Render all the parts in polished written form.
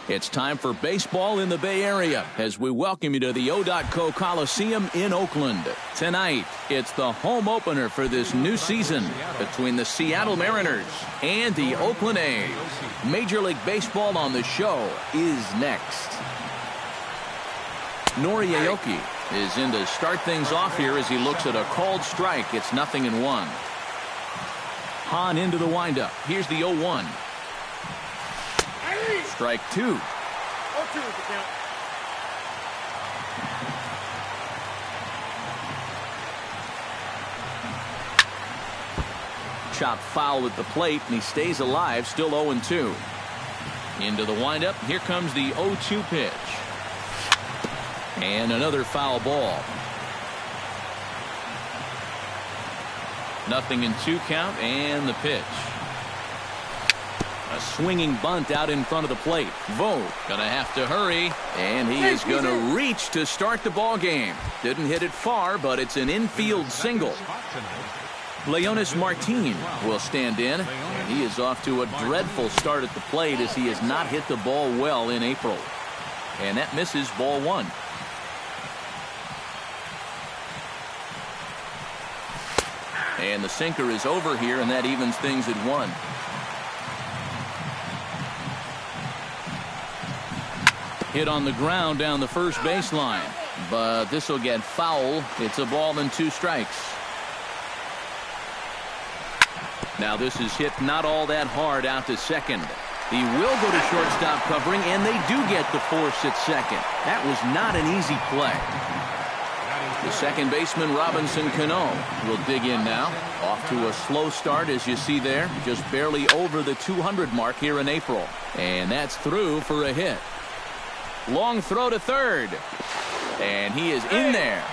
It's time for baseball in the Bay Area as we welcome you to the O.co Coliseum in Oakland. Tonight, it's the home opener for this new season between the Seattle Mariners and the Oakland A's. Major League Baseball on the show is next. Nori Aoki is in to start things off here as he looks at a called strike. It's 0-1. Hahn into the windup. Here's the 0-1. Strike 2. 0-2 is the count. Chopped foul at the plate, and he stays alive, still 0-2. Into the windup. Here comes the 0-2 pitch. And another foul ball. 0-2 count, and the pitch. A swinging bunt out in front of the plate. Vo gonna have to hurry, and he is gonna reach to start the ball game. Didn't hit it far, but it's an infield single. Leonis Martin will stand in, and he is off to a dreadful start at the plate as he has not hit the ball well in April. And that misses ball 1. And the sinker is over here, and that evens things at 1. Hit on the ground down the first baseline, but this will get foul. It's a ball and 2 strikes. Now this is hit not all that hard out to second. He will go to shortstop covering, and they do get the force at second. That was not an easy play. The second baseman, Robinson Cano, will dig in now. Off to a slow start, as you see there. Just barely over the 200 mark here in April. And that's through for a hit. Long throw to third. And he is in there.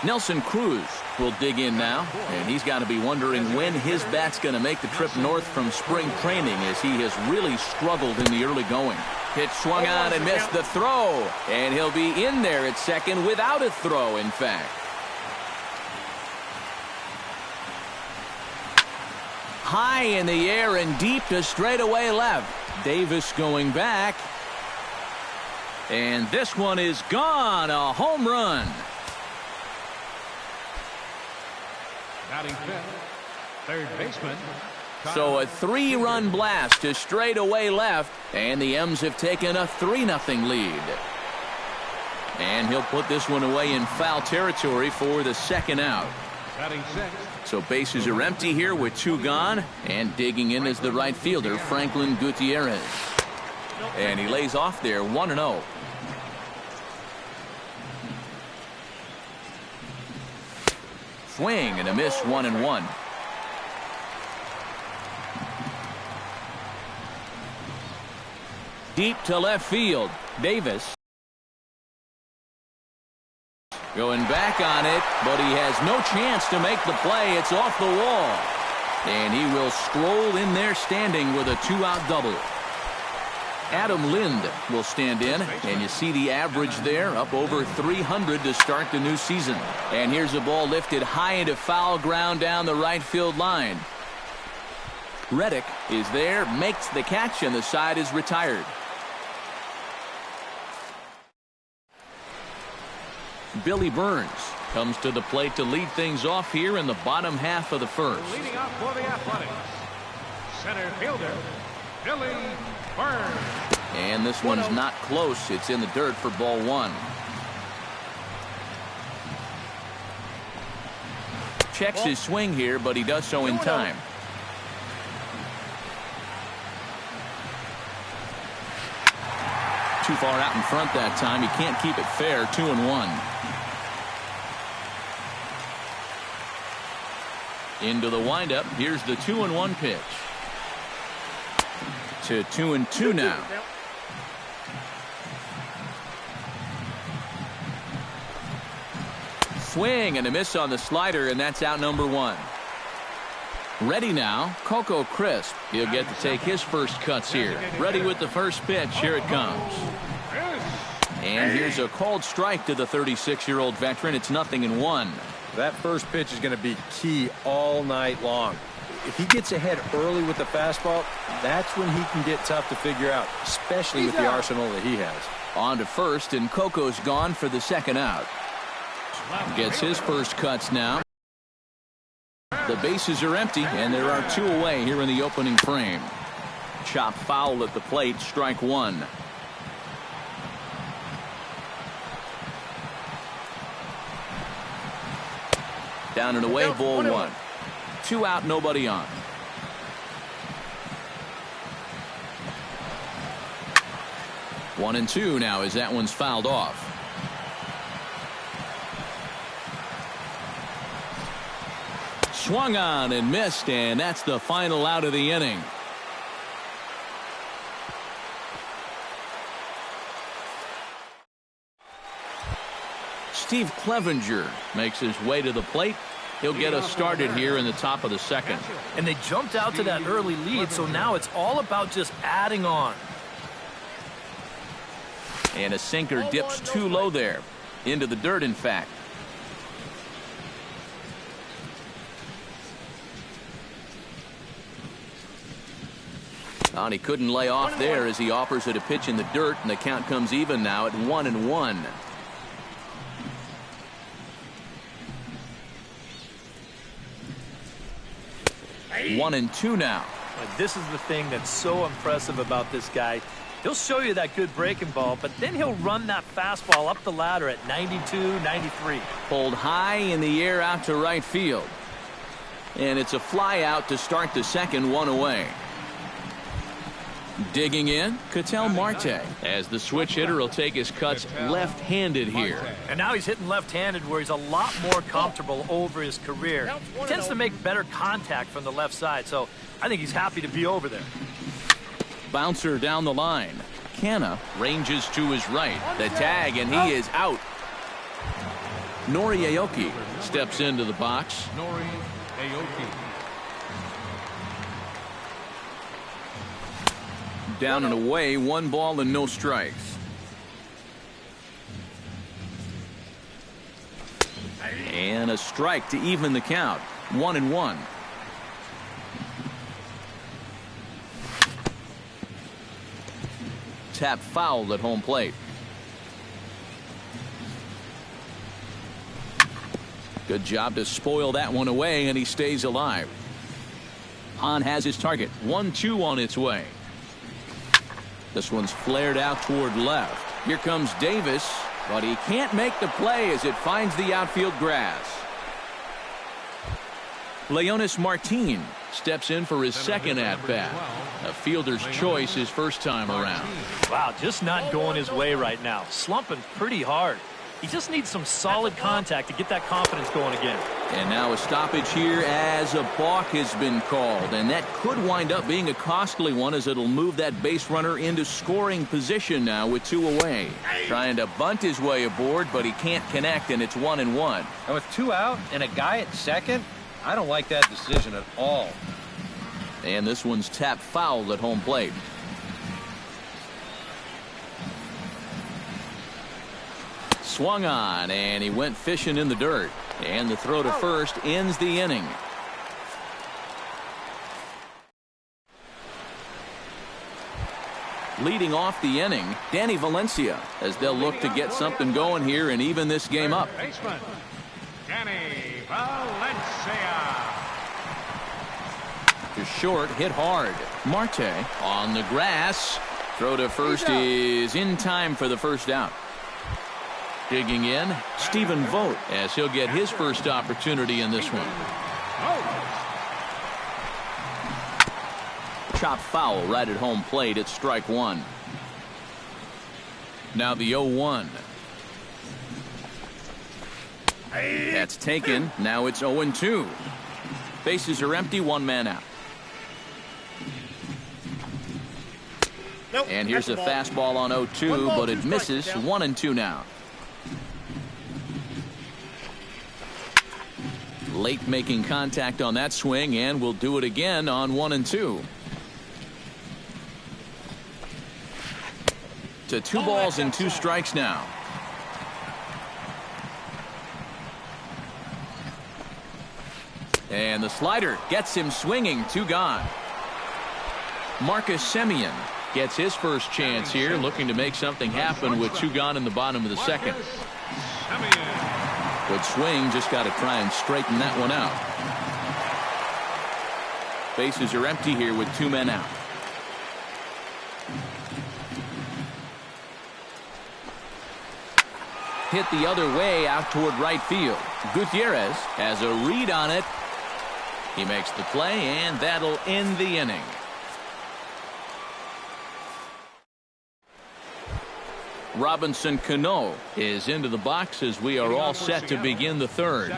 Nelson Cruz will dig in now. And he's got to be wondering when his bat's going to make the trip north from spring training, as he has really struggled in the early going. Pitch swung on and missed the throw. And he'll be in there at second without a throw, in fact. High in the air and deep to straightaway left. Davis going back. And this one is gone. A home run. Batting fifth, third baseman. So a 3-run blast to straightaway left, and the M's have taken a 3-0 lead. And he'll put this one away in foul territory for the second out. Batting sixth. So bases are empty here with 2 gone, and digging in is the right fielder, Franklin Gutierrez. And he lays off there, 1-0. Swing and a miss, 1-1. Deep to left field. Davis going back on it, but he has no chance to make the play. It's off the wall. And he will stroll in there standing with a 2-out double. Adam Lind will stand in, and you see the average there, up over 300 to start the new season. And here's a ball lifted high into foul ground down the right field line. Reddick is there, makes the catch, and the side is retired. Billy Burns comes to the plate to lead things off here in the bottom half of the first. Leading off for the Athletics, center fielder, Billy Burns. And this one's not close. It's in the dirt for ball 1. Checks his swing here, but he does so in time. Too far out in front that time. He can't keep it fair. 2-1. Into the windup. Here's the 2-1 pitch. To 2-2 now. Swing and a miss on the slider, and that's out number 1. Ready now, Coco Crisp. He'll get to take his first cuts here. Ready with the first pitch. Here it comes. And here's a called strike to the 36-year-old veteran. It's 0-1. That first pitch is going to be key all night long. if he gets ahead early with the fastball, that's when he can get tough to figure out, especially with the arsenal that he has. On to first, and Coco's gone for the second out. Gets his first cuts now. The bases are empty, and there are 2 away here in the opening frame. Chop foul at the plate, strike 1. Down and away, ball 1. 2 out, nobody on. One and 2 now as that one's fouled off. Swung on and missed, and that's the final out of the inning. Steve Clevenger makes his way to the plate. He'll get us started here in the top of the second. And they jumped out to that early lead, so now it's all about just adding on. And a sinker dips too low there. Into the dirt, in fact. And he couldn't lay off there as he offers it a pitch in the dirt, and the count comes even now at 1-1. One and 2 now. This is the thing that's so impressive about this guy. He'll show you that good breaking ball, but then he'll run that fastball up the ladder at 92, 93. Pulled high in the air out to right field. And it's a fly out to start the second, 1 away. Digging in, Ketel Marte, as the switch hitter will take his cuts left-handed here. And now he's hitting left-handed where he's a lot more comfortable over his career. He tends to make better contact from the left side, so I think he's happy to be over there. Bouncer down the line. Canna ranges to his right. The tag, and he is out. Nori Aoki steps into the box. Nori Aoki. Down and away, 1 ball and no strikes. And a strike to even the count. 1-1. Tap foul at home plate. Good job to spoil that one away, and he stays alive. Hahn has his target. 1-2 on its way. This one's flared out toward left. Here comes Davis, but he can't make the play as it finds the outfield grass. Leonis Martin steps in for his second at-bat. A fielder's choice his first time around. Wow, just not going his way right now. Slumping pretty hard. He just needs some solid contact to get that confidence going again. And now a stoppage here as a balk has been called. And that could wind up being a costly one as it'll move that base runner into scoring position now with 2 away. Trying to bunt his way aboard, but he can't connect, and it's 1-1. And with 2 out and a guy at second, I don't like that decision at all. And this one's tapped foul at home plate. Swung on, and he went fishing in the dirt. And the throw to first ends the inning. Leading off the inning, Danny Valencia, as they'll look to get something going here and even this game up. Baseman, Danny Valencia. To short, hit hard. Marte on the grass. Throw to first is in time for the first out. Digging in, Stephen Vogt, as he'll get his first opportunity in this one. Chop foul right at home plate. It's strike 1. Now the 0-1. That's taken. Now it's 0-2. Bases are empty. 1 man out. And here's a fastball on 0-2, but it misses. 1-2 now. Late making contact on that swing, and we'll do it again on 1-2. To 2 balls and 2 strikes now. And the slider gets him swinging. 2 gone. Marcus Semien gets his first chance here, looking to make something happen with 2 gone in the bottom of the second. Good swing, just got to try and straighten that one out. Bases are empty here with 2 men out. Hit the other way out toward right field. Gutierrez has a read on it. He makes the play, and that'll end the inning. Robinson Cano is into the box as we are all set to begin the third.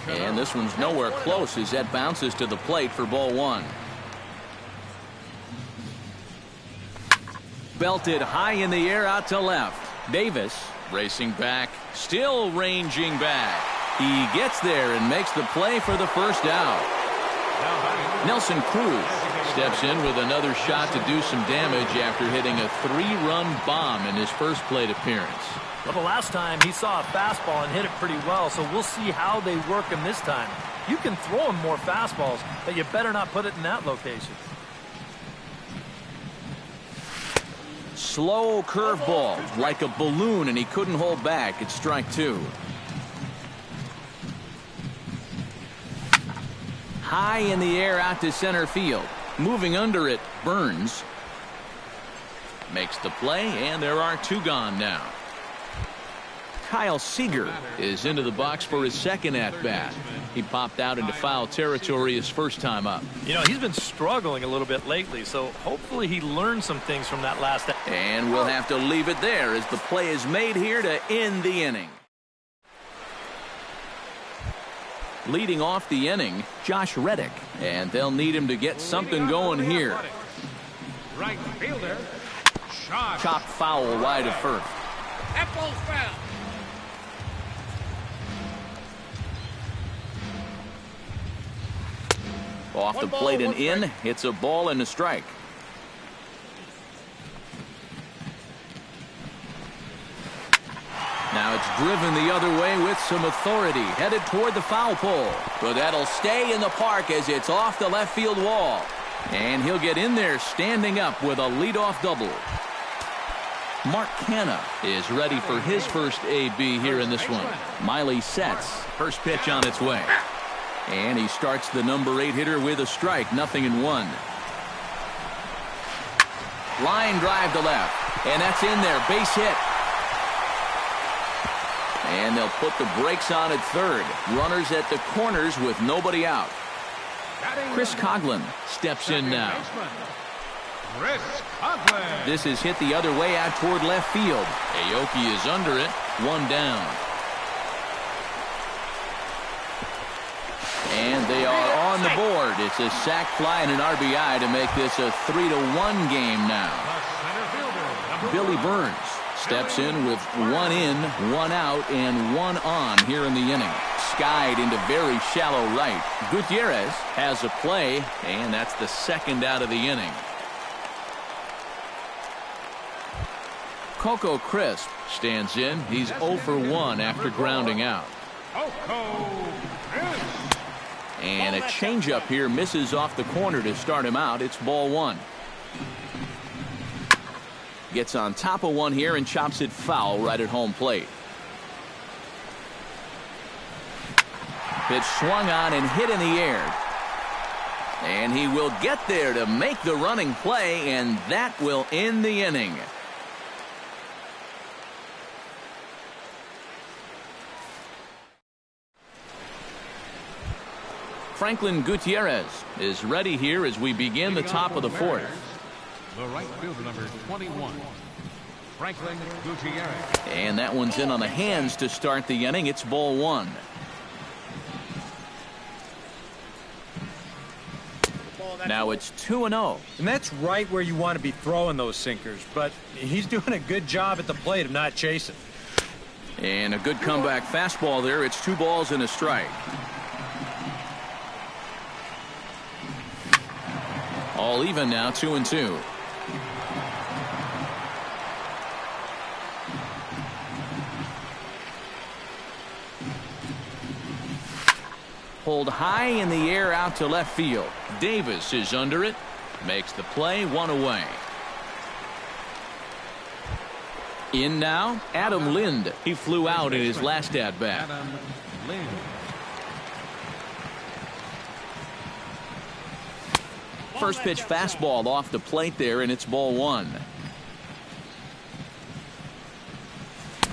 And this one's nowhere close as that bounces to the plate for ball 1. Belted high in the air out to left. Davis racing back, still ranging back. He gets there and makes the play for the first out. Nelson Cruz steps in with another shot to do some damage after hitting a 3-run bomb in his first plate appearance. Well, the last time he saw a fastball and hit it pretty well, so we'll see how they work him this time. You can throw him more fastballs, but you better not put it in that location. Slow curveball, like a balloon, and he couldn't hold back. It's strike 2. High in the air out to center field. Moving under it, Burns makes the play, and there are 2 gone now. Kyle Seager is into the box for his second at-bat. He popped out into foul territory his first time up. You know, he's been struggling a little bit lately, so hopefully he learned some things from that last. And we'll have to leave it there as the play is made here to end the inning. Leading off the inning, Josh Reddick, and they'll need him to get something going here. Right fielder. Chopped foul wide of first. That ball's foul. Off the plate and in. It's a ball and a strike. Now it's driven the other way with some authority, headed toward the foul pole. But that'll stay in the park as it's off the left field wall. And he'll get in there standing up with a leadoff double. Mark Canha is ready for his first AB here in this one. Miley sets. First pitch on its way. And he starts the number 8 hitter with a strike, 0-1. Line drive to left. And that's in there. Base hit. And they'll put the brakes on at third. Runners at the corners with nobody out. Chris Coghlan steps in now. This is hit the other way out toward left field. Aoki is under it. 1 down. And they are on the board. It's a sac fly and an RBI to make this a 3-1 game now. Billy Burns steps in with 1 in, 1 out, and 1 on here in the inning. Skied into very shallow right. Gutierrez has a play, and that's the second out of the inning. Coco Crisp stands in. He's 0 for 1 after grounding out. And a changeup here misses off the corner to start him out. It's ball 1. Gets on top of one here and chops it foul right at home plate. Pitch swung on and hit in the air. And he will get there to make the running play, and that will end the inning. Franklin Gutierrez is ready here as we begin the top of the 4th. The right fielder, number 21, Franklin Gutierrez. And that one's in on the hands to start the inning. It's ball 1. Now it's 2-0. And that's right where you want to be throwing those sinkers, but he's doing a good job at the plate of not chasing. And a good comeback fastball there. It's 2 balls and a strike. All even now, 2-2. pulled high in the air out to left field. Davis is under it. Makes the play, 1 away. In now, Adam Lind. He flew out in his last at-bat. Adam Lind. First pitch fastball off the plate there, and it's ball 1.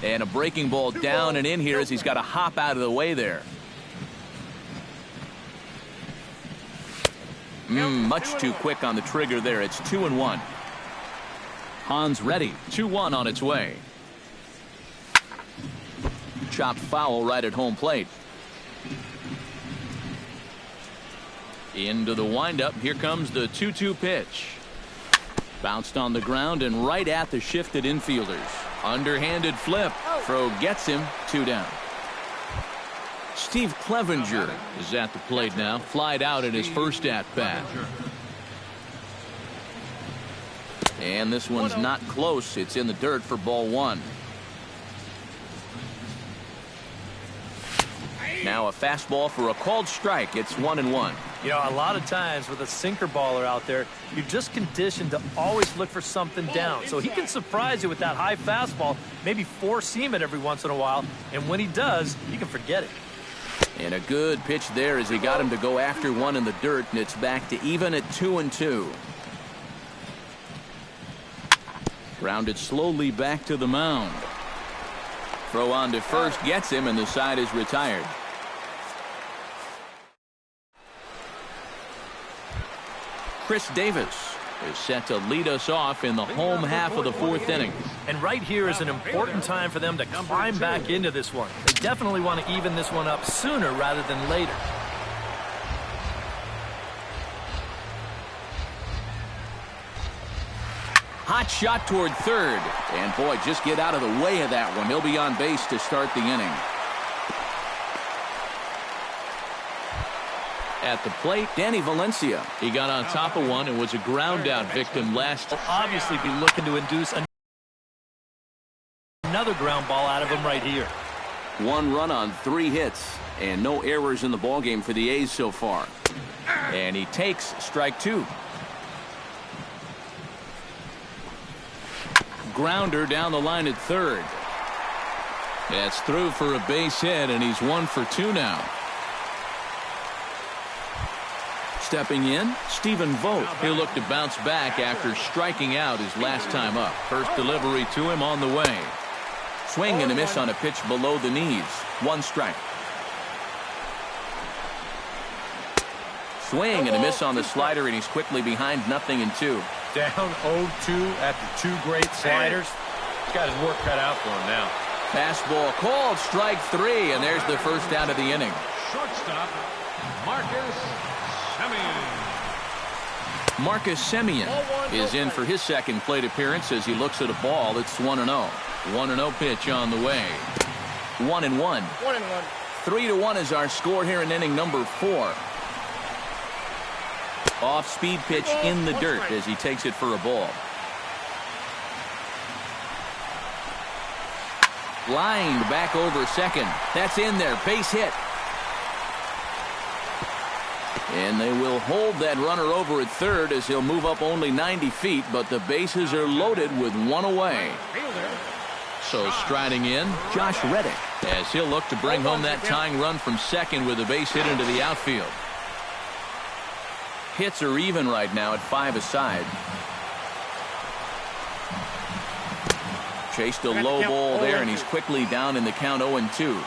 And a breaking ball down and in here as he's got to hop out of the way there. Much too quick on the trigger there. It's 2-1. Hans ready. 2-1 on its way. Chopped foul right at home plate. Into the windup. Here comes the 2-2 pitch. Bounced on the ground and right at the shifted infielders. Underhanded flip. Throw gets him. 2 down. Steve Clevenger is at the plate now. Flied out at his first at-bat. And this one's not close. It's in the dirt for ball 1. Now a fastball for a called strike. It's 1-1. You know, a lot of times with a sinker baller out there, you're just conditioned to always look for something down. So he can surprise you with that high fastball, maybe four-seam it every once in a while. And when he does, you can forget it. And a good pitch there as he got him to go after one in the dirt, and it's back to even at 2-2. Grounded slowly back to the mound. Throw on to first gets him, and the side is retired. Chris Davis is set to lead us off in the home half of the 4th inning. And right here is an important time for them to climb back into this one. They definitely want to even this one up sooner rather than later. Hot shot toward third. And boy, just get out of the way of that one. He'll be on base to start the inning. At the plate, Danny Valencia. He got on top of one and was a ground out victim last. Will obviously be looking to induce another ground ball out of him right here. 1 run on 3 hits and no errors in the ballgame for the A's so far. And he takes strike 2. Grounder down the line at third. That's through for a base hit, and he's 1 for 2 now. Stepping in, Stephen Vogt. He'll look to bounce back after striking out his last time up. First delivery to him on the way. Swing and a miss on a pitch below the knees. 1 strike. Swing and a miss on the slider, and he's quickly behind 0-2. Down 0-2 after 2 great sliders. He's got his work cut out for him now. Fastball called, strike 3, and there's the first out of the inning. Shortstop, Marcus Semien. Marcus Semien is in for his second plate appearance as he looks at a ball. It's 1-0. 1-0 pitch on the way. 1-1. 3-1 is our score here in inning number 4. Off-speed pitch in the dirt as he takes it for a ball. Lined back over second. That's in there. Base hit. And they will hold that runner over at third as he'll move up only 90 feet, but the bases are loaded with 1 away. So striding in, Josh Reddick, as he'll look to bring home that tying run from second with a base hit into the outfield. Hits are even right now at 5 aside. Chased a low ball there, and he's quickly down in the count 0-2.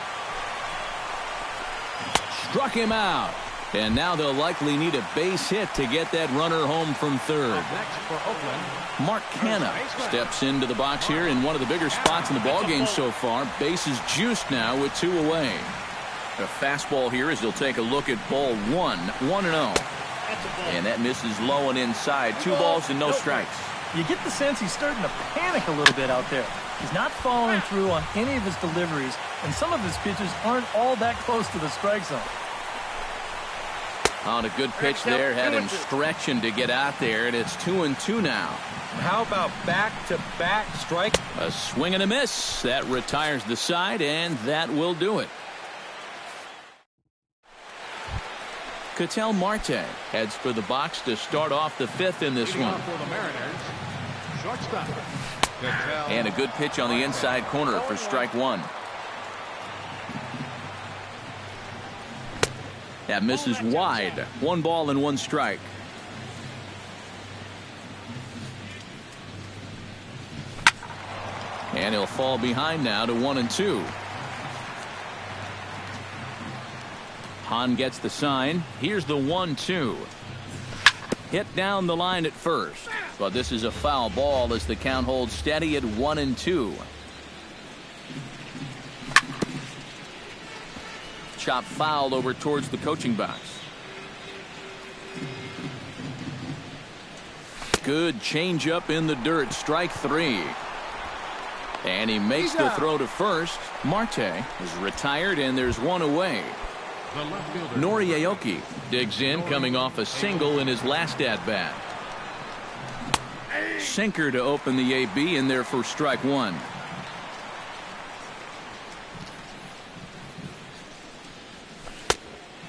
Struck him out. And now they'll likely need a base hit to get that runner home from third. Next for Oakland, Mark Canha steps into the box here in one of the bigger spots in the ballgame so far. Bases juiced now with 2 away. A fastball here as he'll take a look at ball 1. 1-0. And that misses low and inside. 2 balls and no strikes. You get the sense he's starting to panic a little bit out there. He's not following through on any of his deliveries, and some of his pitches aren't all that close to the strike zone. On a good pitch there, had him stretching to get out there, and it's 2-2 now. How about back-to-back strike? A swing and a miss. That retires the side, and that will do it. Ketel Marte heads for the box to start off the fifth in this one. For the Mariners, shortstop. And a good pitch on the inside corner for strike one. That misses wide. 1 ball and 1 strike. And he'll fall behind now to 1-2. Hahn gets the sign. Here's the 1-2. Hit down the line at first. But this is a foul ball as the count holds steady at 1-2. Chop foul over towards the coaching box. Good changeup in the dirt. Strike 3. And he makes the throw to first. Marte is retired, and there's 1 away. Nori Aoki digs in, coming off a single in his last at-bat. Sinker to open the AB, in there for strike 1.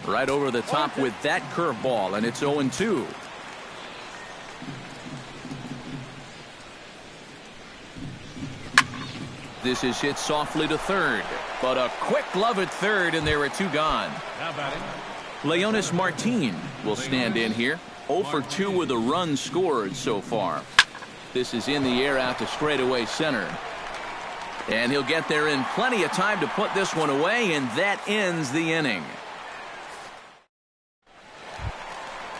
Right over the top with that curveball, and it's 0-2. This is hit softly to third, but a quick glove at third, and there are 2 gone. Leonis Martin will stand in here. 0 for 2 with a run scored so far. This is in the air out to straightaway center. And he'll get there in plenty of time to put this one away, and that ends the inning.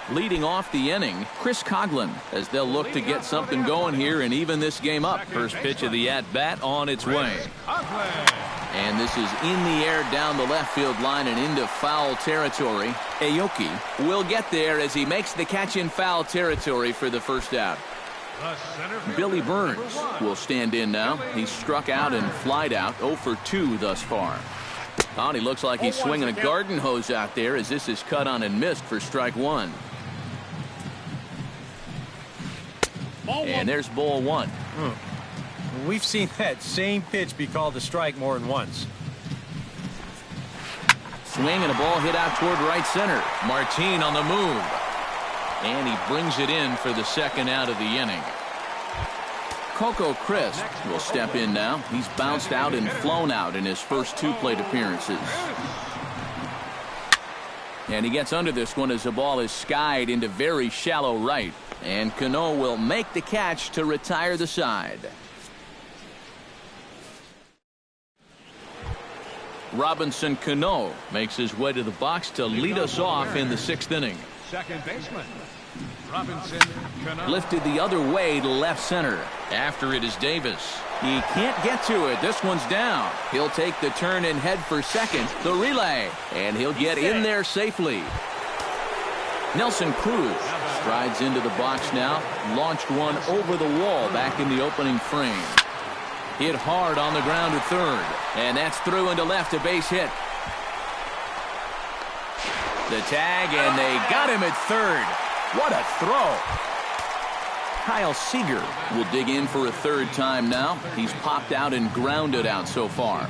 Leading off the inning, Chris Coughlin, as they'll look to get something going here and even this game up. First pitch of the at-bat on its way. And this is in the air down the left field line and into foul territory. Aoki will get there as he makes the catch in foul territory for the first out. Billy Burns will stand in now. He's struck out and flied out. 0 for 2 thus far. Oh, he looks like he's swinging a garden hose out there as this is cut on and missed for strike 1. And there's ball 1. We've seen that same pitch be called a strike more than once. Swing and a ball hit out toward right center. Martin on the move. And he brings it in for the second out of the inning. Coco Crisp will step in now. He's bounced out and flown out in his first 2 plate appearances. And he gets under this one as the ball is skied into very shallow right. And Cano will make the catch to retire the side. Robinson Cano makes his way to the box to lead us off in the 6th inning. Second baseman, Robinson Cano. Lifted the other way to left center. After it is Davis. He can't get to it. This one's down. He'll take the turn and head for second. The relay. And he'll get in there safely. Nelson Cruz strides into the box now. Launched one over the wall back in the opening frame. Hit hard on the ground to third. And that's through into left, a base hit. The tag, and they got him at third. What a throw. Kyle Seager will dig in for a 3rd time now. He's popped out and grounded out so far.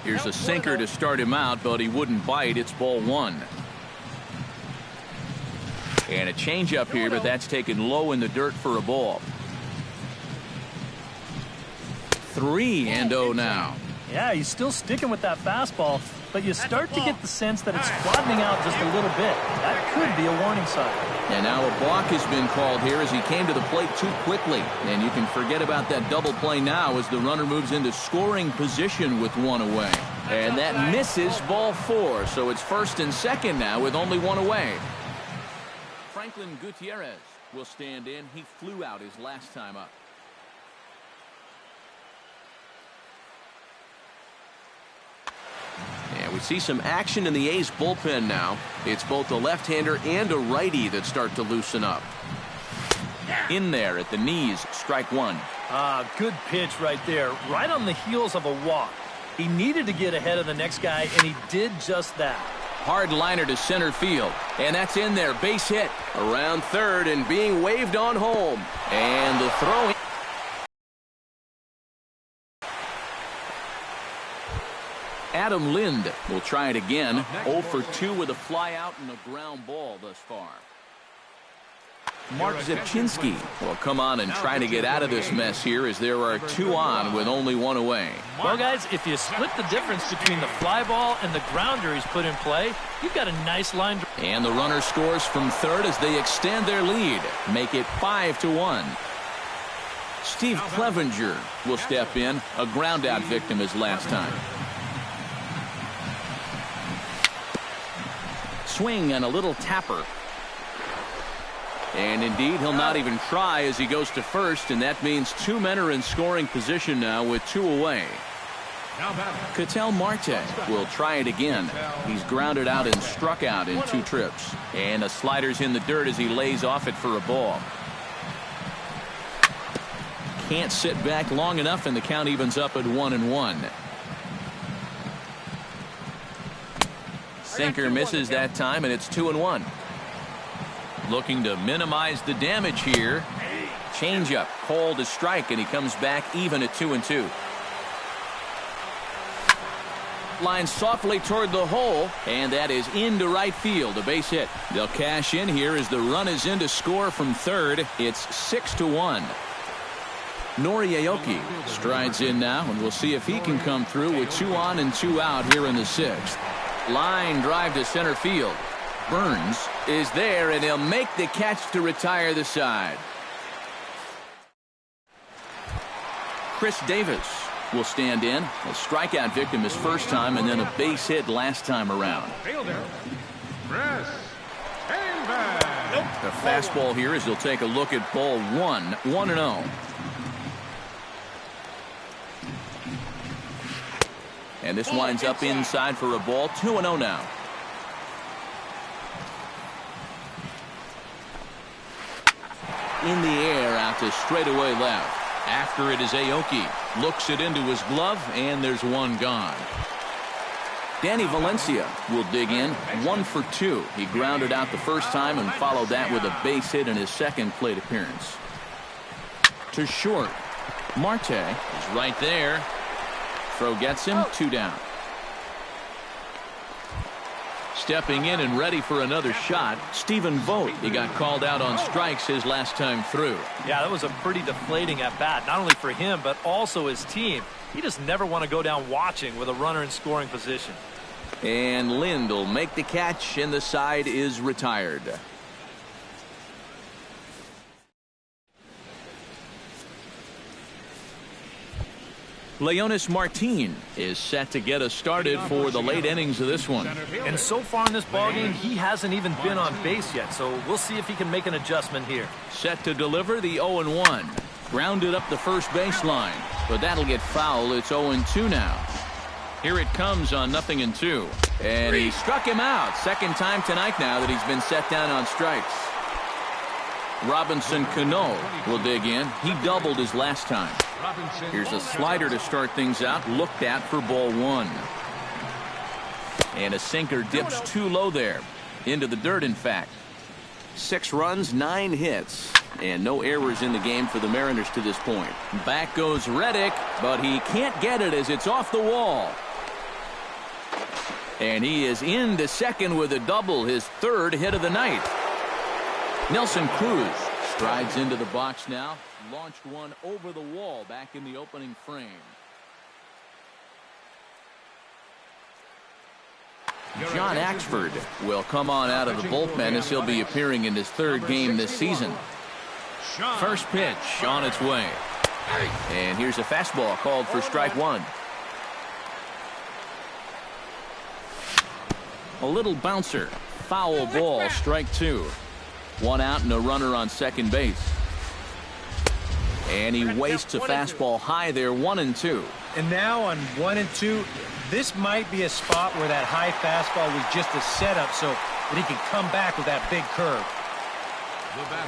Here's a sinker to start him out, but he wouldn't bite. It's ball 1. And a changeup here, but that's taken low in the dirt for a ball. 3-0 now. Yeah, he's still sticking with that fastball, but you start to get the sense that it's flattening out just a little bit. That could be a warning sign. And now a balk has been called here as he came to the plate too quickly. And you can forget about that double play now as the runner moves into scoring position with 1 away. And that misses ball 4, so it's 1st and 2nd now with only 1 away. Franklin Gutierrez will stand in. He flew out his last time up. And we see some action in the A's bullpen now. It's both a left-hander and a righty that start to loosen up. In there at the knees, strike 1. Good pitch right there. Right on the heels of a walk. He needed to get ahead of the next guy, and he did just that. Hard liner to center field. And that's in there. Base hit. Around third and being waved on home. And the throw. Adam Lind will try it again. 0 for 2 with a fly out and a ground ball thus far. Mark Zepchinski will come on and try to get out of this mess here as there are 2 on with only 1 away. Well, guys, if you split the difference between the fly ball and the grounder he's put in play, you've got a nice line. And the runner scores from third as they extend their lead, make it 5-1. Steve Clevenger will step in, a ground out victim his last time. Swing and a little tapper. And indeed, he'll not even try as he goes to first, and that means 2 men are in scoring position now with 2 away. Ketel Marte will try it again. He's grounded out and struck out in 2 trips. And a slider's in the dirt as he lays off it for a ball. Can't sit back long enough, and the count evens up at 1-1. Sinker misses that time, and it's 2-1. Looking to minimize the damage here. Changeup called to strike, and he comes back even at 2-2. Line softly toward the hole, and that is into right field, a base hit. They'll cash in here as the run is in to score from third. It's 6-1. Nori Aoki strides in now, and we'll see if he can come through with 2 on and 2 out here in the 6th. Line drive to center field. Burns is there, and he'll make the catch to retire the side. Chris Davis will stand in. A strikeout victim his first time, and then a base hit last time around. The fastball here as he'll take a look at ball 1, 1-0. And this winds up inside for a ball, 2-0 now. In the air out to straightaway left. After it is Aoki. Looks it into his glove, and there's 1 gone. Danny Valencia will dig in. 1 for 2. He grounded out the first time and followed that with a base hit in his second plate appearance. To short. Marte is right there. Throw gets him, 2 down. Stepping in and ready for another shot, Stephen Vogt. He got called out on strikes his last time through. Yeah, that was a pretty deflating at bat, not only for him, but also his team. He just never want to go down watching with a runner in scoring position. And Lind will make the catch, and the side is retired. Leonis Martin is set to get us started for the late innings of this one. And so far in this ballgame, he hasn't even been on base yet, so we'll see if he can make an adjustment here. Set to deliver the 0-1. Grounded up the first baseline, but that'll get foul. It's 0-2 now. Here it comes on 0-2. And he struck him out. Second time tonight now that he's been set down on strikes. Robinson Cano will dig in. He doubled his last time. Here's a slider to start things out. Looked at for ball 1. And a sinker dips too low there. Into the dirt, in fact. 6 runs, 9 hits. And no errors in the game for the Mariners to this point. Back goes Reddick, but he can't get it as it's off the wall. And he is into second with a double, his 3rd hit of the night. Nelson Cruz strides into the box now. Launched one over the wall back in the opening frame. John Axford will come on out of the bullpen as he'll be appearing in his 3rd game this season. First pitch on its way. And here's a fastball called for strike 1. A little bouncer. Foul ball, strike 2. 1 out and a runner on second base. And he wastes a fastball high there, 1-2. And now on 1-2, this might be a spot where that high fastball was just a setup so that he can come back with that big curve.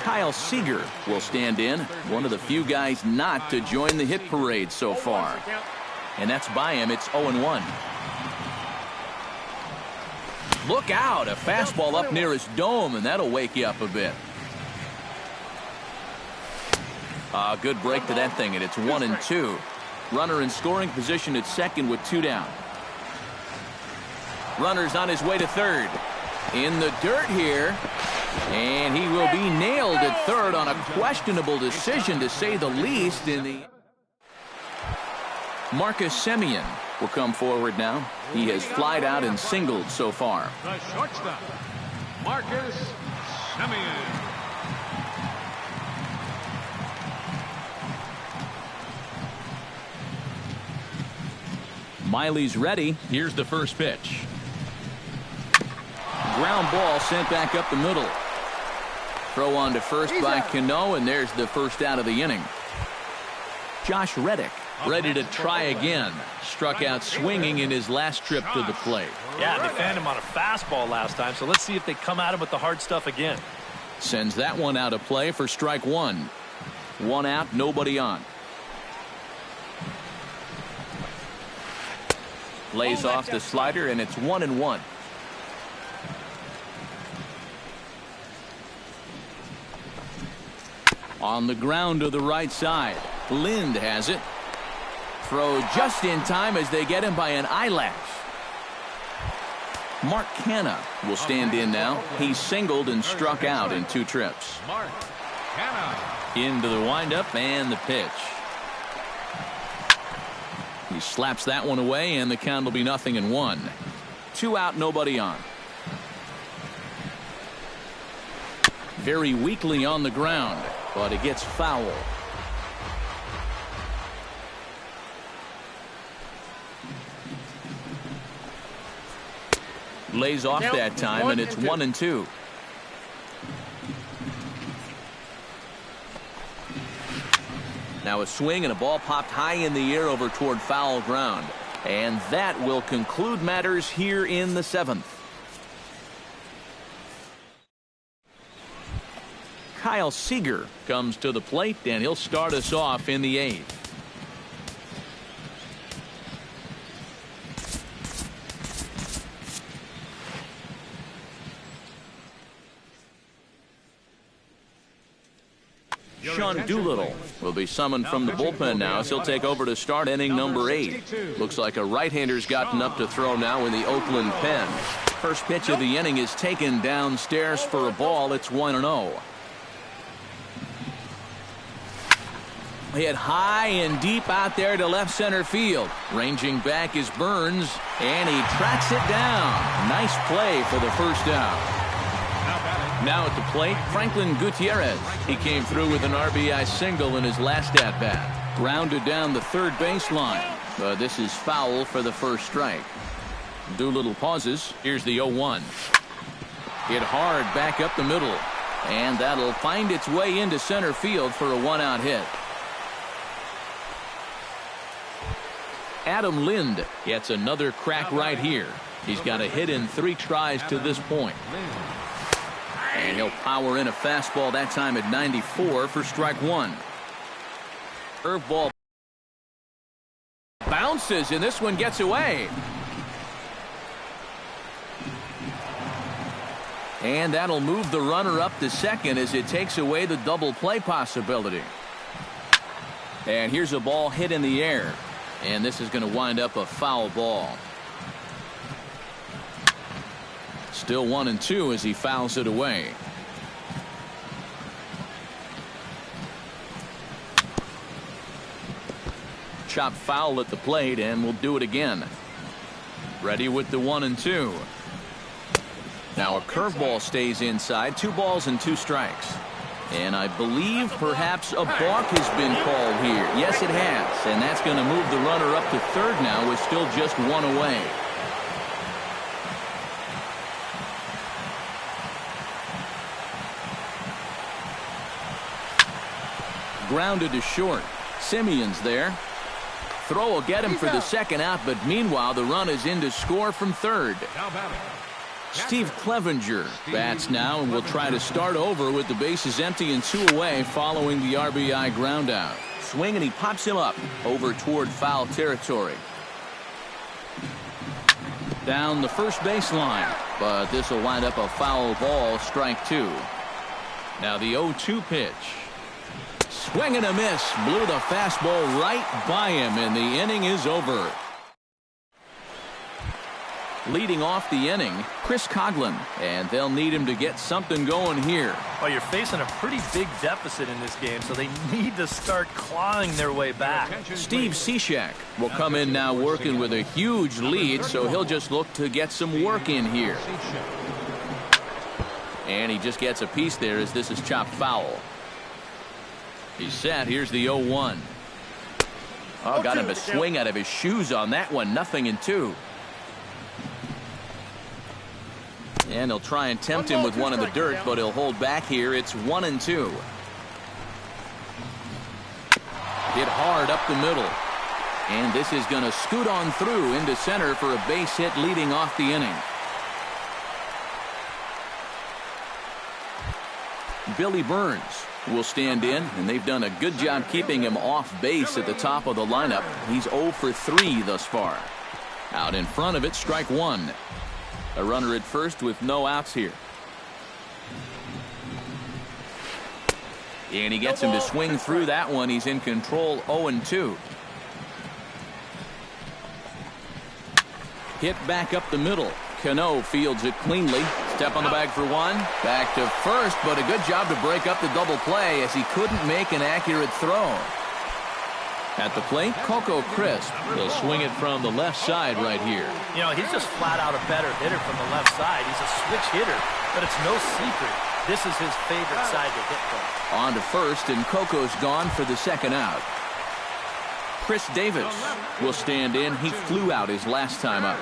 Kyle Seager will stand in, one of the few guys not to join the hit parade so far. And that's by him. It's 0-1. Look out, a fastball up near his dome, and that'll wake you up a bit. Good break to that thing, and it's 1-2. Runner in scoring position at second with 2 down. Runner's on his way to third. In the dirt here. And he will be nailed at third on a questionable decision, to say the least. Marcus Semien will come forward now. He has flied out and singled so far. The shortstop, Marcus Semien. Miley's ready. Here's the first pitch. Ground ball sent back up the middle. Throw on to first by Cano, and there's the first out of the inning. Josh Reddick ready to try again. Struck out swinging in his last trip to the plate. Yeah, they fanned him on a fastball last time, so let's see if they come at him with the hard stuff again. Sends that one out of play for strike one. One out, nobody on. Lays off the slider, and it's 1-1. On the ground to the right side. Lind has it. Throw just in time as they get him by an eyelash. Mark Canha will stand in now. He singled and struck out in 2 trips. Mark Canha. Into the windup and the pitch. He slaps that one away, and the count will be 0-1. 2 out, nobody on. Very weakly on the ground, but it gets foul. Lays off that time, and it's 1-2. Now a swing, and a ball popped high in the air over toward foul ground. And that will conclude matters here in the 7th. Kyle Seager comes to the plate, and he'll start us off in the 8th. Sean Doolittle will be summoned from the bullpen now, as he'll take over to start inning number 8. Looks like a right-hander's gotten up to throw now in the Oakland pen. First pitch of the inning is taken downstairs for a ball. It's 1-0. Hit high and deep out there to left center field. Ranging back is Burns, and he tracks it down. Nice play for the first out. Now at the plate, Franklin Gutierrez. He came through with an RBI single in his last at-bat. Grounded down the third baseline, but this is foul for the first strike. Doolittle pauses. Here's the 0-1. Hit hard back up the middle, and that'll find its way into center field for a 1-out hit. Adam Lind gets another crack right here. He's got a hit in 3 tries to this point. And he'll power in a fastball, that time at 94 for strike 1. Curveball bounces, and this one gets away. And that'll move the runner up to second as it takes away the double play possibility. And here's a ball hit in the air. And this is going to wind up a foul ball. Still 1-2 as he fouls it away. Chop foul at the plate, and we'll do it again. Ready with the 1-2. Now a curveball stays inside. 2 balls and 2 strikes. And I believe perhaps a balk has been called here. Yes, it has. And that's going to move the runner up to third now with still just 1 away. Grounded to short. Simeon's there. Throw will get him for the second out, but meanwhile the run is in to score from third. Steve Clevenger bats now and will try to start over with the bases empty and 2 away following the RBI ground out. Swing, and he pops him up over toward foul territory. Down the first baseline, but this will wind up a foul ball, strike 2. Now the 0-2 pitch. Swing and a miss. Blew the fastball right by him, and the inning is over. Leading off the inning, Chris Coughlin, and they'll need him to get something going here. Well, you're facing a pretty big deficit in this game, so they need to start clawing their way back. Steve Cishek will come in now working with a huge lead, so he'll just look to get some work in here. And he just gets a piece there as this is chopped foul. He's set. Here's the 0-1. Oh, got him a swing out of his shoes on that one. 0-2. And he'll try and tempt him with one in the dirt, but he'll hold back here. It's 1-2. Hit hard up the middle. And this is going to scoot on through into center for a base hit leading off the inning. Billy Burns will stand in, and they've done a good job keeping him off base at the top of the lineup. He's 0 for 3 thus far. Out in front of it, strike one. A runner at first with no outs here. And he gets him to swing through that one. He's in control. 0-2. Hit back up the middle. Cano fields it cleanly. Step on the bag for one. Back to first, but a good job to break up the double play as he couldn't make an accurate throw. At the plate, Coco Crisp. He'll swing it from the left side right here. You know, he's just flat out a better hitter from the left side. He's a switch hitter, but it's no secret this is his favorite side to hit from. On to first, and Coco's gone for the second out. Chris Davis will stand in. He flew out his last time up.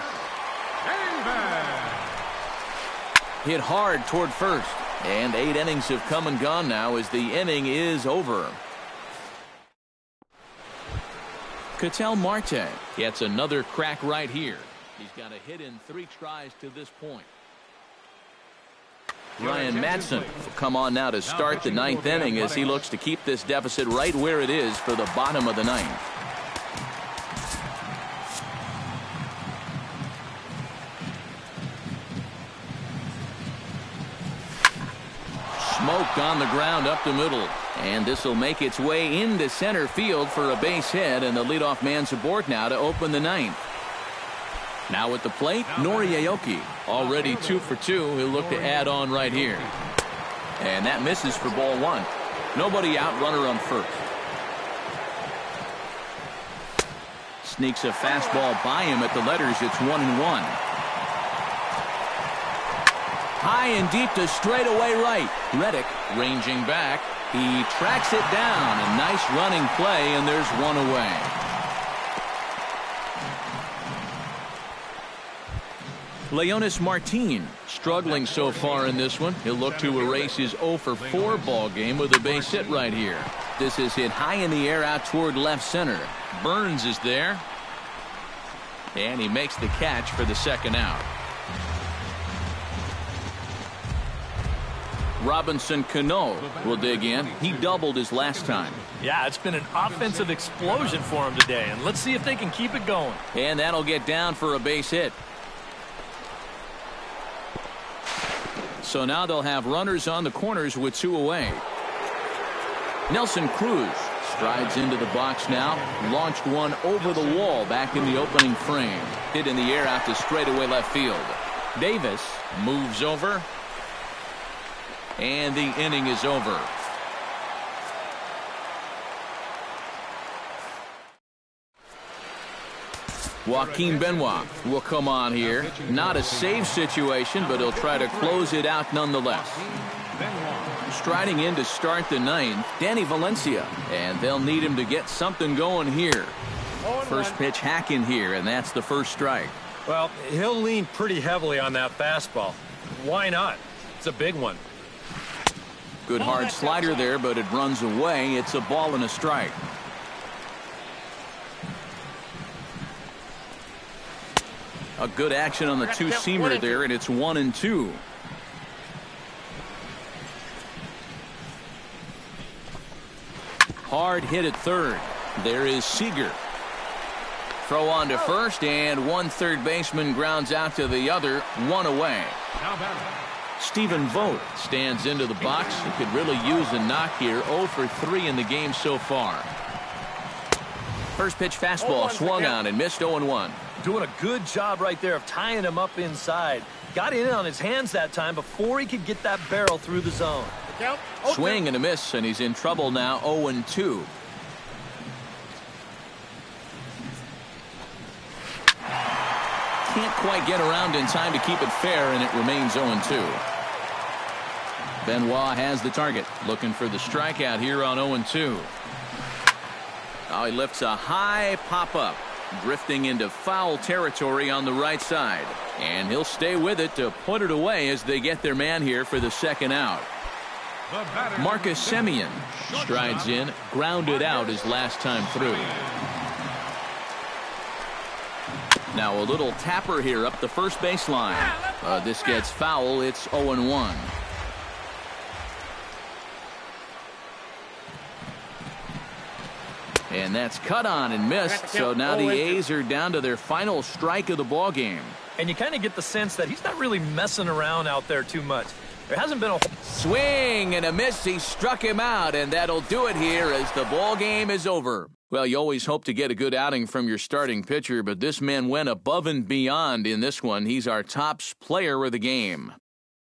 Hit hard toward first, and 8 innings have come and gone now as the inning is over. Ketel Marte gets another crack right here. He's got a hit in 3 tries to this point. Ryan Madsen will come on now to start the 9th inning as he looks to keep this deficit right where it is for the bottom of the 9th. Smoked on the ground up the middle. And this will make its way into center field for a base hit, and the leadoff man's aboard now to open the 9th. Now at the plate, Nori Aoki, already 2 for 2. He'll look to add on right here. And that misses for ball 1. Nobody out, runner on first. Sneaks a fastball by him at the letters. It's 1-1. High and deep to straightaway right. Reddick ranging back. He tracks it down. A nice running play, and there's one away. Leonis Martin struggling so far in this one. He'll look to erase his 0 for 4 ball game with a base hit right here. This is hit high in the air out toward left center. Burns is there. And he makes the catch for the second out. Robinson Cano will dig in. He doubled his last time. Yeah, it's been an offensive explosion for him today, and let's see if they can keep it going. And that'll get down for a base hit. So now they'll have runners on the corners with 2 away. Nelson Cruz strides into the box now. Launched one over the wall back in the opening frame. Hit in the air out to straightaway left field. Davis moves over. And the inning is over. Joaquin Benoit will come on here. Not a save situation, but he'll try to close it out nonetheless. Striding in to start the 9th, Danny Valencia. And they'll need him to get something going here. First pitch hack in here, and that's the first strike. Well, he'll lean pretty heavily on that fastball. Why not? It's a big one. Good hard slider there, but it runs away. It's a ball and a strike. A good action on the 2-seamer there, and it's 1-2. Hard hit at third. There is Seager. Throw on to first, and one third baseman grounds out to the other. 1 away. Stephen Vogt stands into the box. He could really use a knock here. 0 for 3 in the game so far. First pitch fastball swung on and missed. 0-1. Doing a good job right there of tying him up inside. Got in on his hands that time before he could get that barrel through the zone. Swing and a miss, and he's in trouble now, 0-2. Can't quite get around in time to keep it fair, and it remains 0-2. Benoit has the target, looking for the strikeout here on 0-2. Oh, he lifts a high pop-up, drifting into foul territory on the right side. And he'll stay with it to put it away as they get their man here for the second out. Marcus Semien strides in, grounded out his last time through. Now a little tapper here up the first baseline. This gets foul. It's 0-1. And that's cut on and missed. So now the A's are down to their final strike of the ball game. And you kind of get the sense that he's not really messing around out there too much. There hasn't been a swing and a miss. He struck him out, and that'll do it here as the ball game is over. Well, you always hope to get a good outing from your starting pitcher, but this man went above and beyond in this one. He's our top player of the game.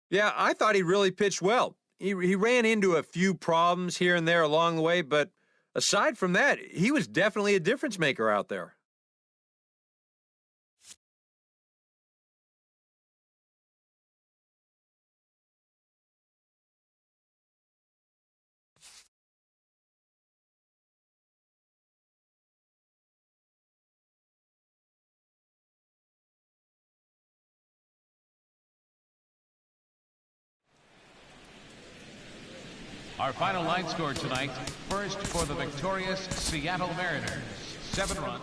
Yeah, I thought he really pitched well. He ran into a few problems here and there along the way, but aside from that, he was definitely a difference maker out there. Our final line score tonight, first for the victorious Seattle Mariners, 7 runs.